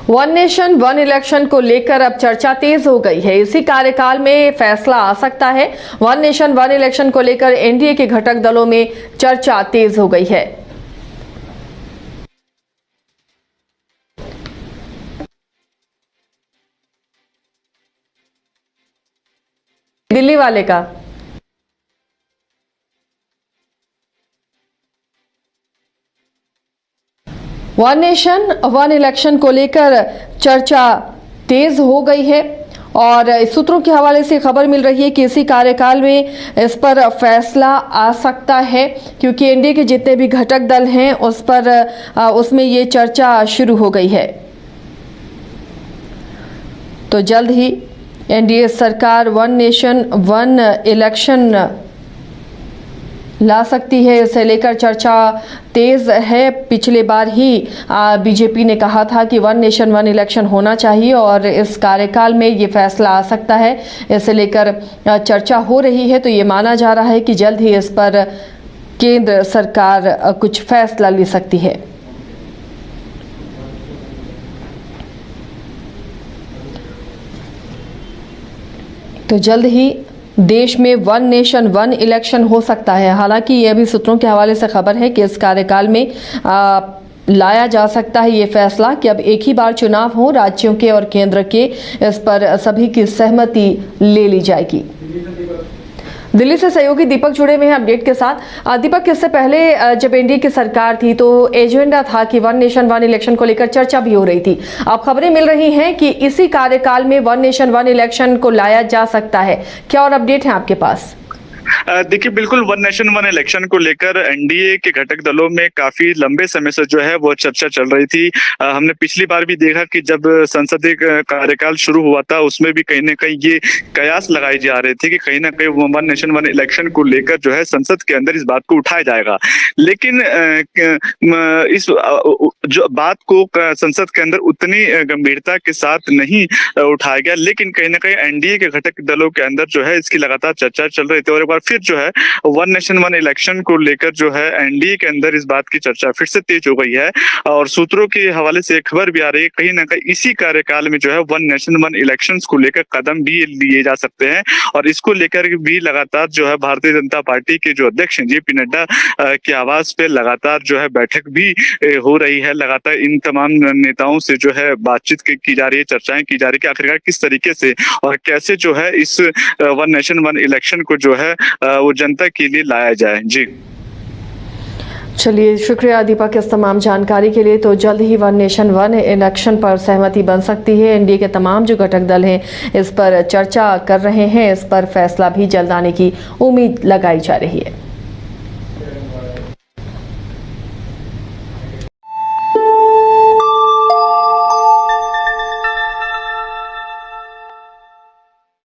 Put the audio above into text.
One nation one election को लेकर अब चर्चा तेज हो गई है। इसी कार्यकाल में फैसला आ सकता है। वन नेशन वन इलेक्शन को लेकर एनडीए के घटक दलों में चर्चा तेज हो गई है। दिल्ली वाले का वन नेशन वन इलेक्शन को लेकर चर्चा तेज हो गई है और सूत्रों के हवाले से खबर मिल रही है कि इसी कार्यकाल में इस पर फैसला आ सकता है, क्योंकि एनडीए के जितने भी घटक दल हैं उसमें ये चर्चा शुरू हो गई है। तो जल्द ही एनडीए सरकार वन नेशन वन इलेक्शन ला सकती है। इसे लेकर चर्चा तेज है। पिछले बार ही बीजेपी ने कहा था कि वन नेशन वन इलेक्शन होना चाहिए और इस कार्यकाल में ये फैसला आ सकता है। इसे लेकर चर्चा हो रही है। तो ये माना जा रहा है कि जल्द ही इस पर केंद्र सरकार कुछ फैसला ले सकती है। तो जल्द ही देश में वन नेशन वन इलेक्शन हो सकता है। हालांकि ये भी सूत्रों के हवाले से खबर है कि इस कार्यकाल में लाया जा सकता है ये फैसला कि अब एक ही बार चुनाव हो, राज्यों के और केंद्र के, इस पर सभी की सहमति ले ली जाएगी। दिल्ली से सहयोगी दीपक जुड़े हुए हैं अपडेट के साथ। दीपक, इससे पहले जब एनडीए की सरकार थी तो एजेंडा था कि वन नेशन वन इलेक्शन को लेकर चर्चा भी हो रही थी। अब खबरें मिल रही हैं कि इसी कार्यकाल में वन नेशन वन इलेक्शन को लाया जा सकता है। क्या और अपडेट है आपके पास? देखिए, बिल्कुल वन नेशन वन इलेक्शन को लेकर एनडीए के घटक दलों में काफी लंबे समय से जो है वो चर्चा चल रही थी। हमने पिछली बार भी देखा कि जब संसदीय कार्यकाल शुरू हुआ था उसमें भी कहीं ना कहीं ये कयास लगाए जा रहे थे कि कहीं ना कहीं वन नेशन वन इलेक्शन को लेकर जो है संसद के अंदर इस बात को उठाया जाएगा। लेकिन इस जो बात को संसद के अंदर उतनी गंभीरता के साथ नहीं उठाया गया। लेकिन कहीं ना कहीं एनडीए के घटक दलों के अंदर जो है इसकी लगातार चर्चा चल रही थी और एक बार फिर जो है वन नेशन वन इलेक्शन को लेकर जो है एनडीए के अंदर इस बात की चर्चा फिर से तेज हो गई है। और सूत्रों के हवाले से एक खबर भी आ रही है कहीं ना कहीं इसी कार्यकाल में जो है वन नेशन वन इलेक्शंस को लेकर कदम भी लिए जा सकते हैं। और इसको लेकर भी लगातार जो है भारतीय जनता पार्टी के जो अध्यक्ष हैं जेपी नड्डा के आवाज पे लगातार जो है बैठक भी हो रही है। लगातार इन तमाम नेताओं से जो है बातचीत की जा रही है, चर्चाएं की जा रही है कि आखिरकार किस तरीके से और कैसे जो है इस वन नेशन वन इलेक्शन को जो है वो जनता के लिए लाया जाए। जी चलिए, शुक्रिया दीपक इस तमाम जानकारी के लिए। तो जल्द ही वन नेशन वन इलेक्शन पर सहमति बन सकती है। एनडीए के तमाम जो घटक दल हैं इस पर चर्चा कर रहे हैं। इस पर फैसला भी जल्द आने की उम्मीद लगाई जा रही है।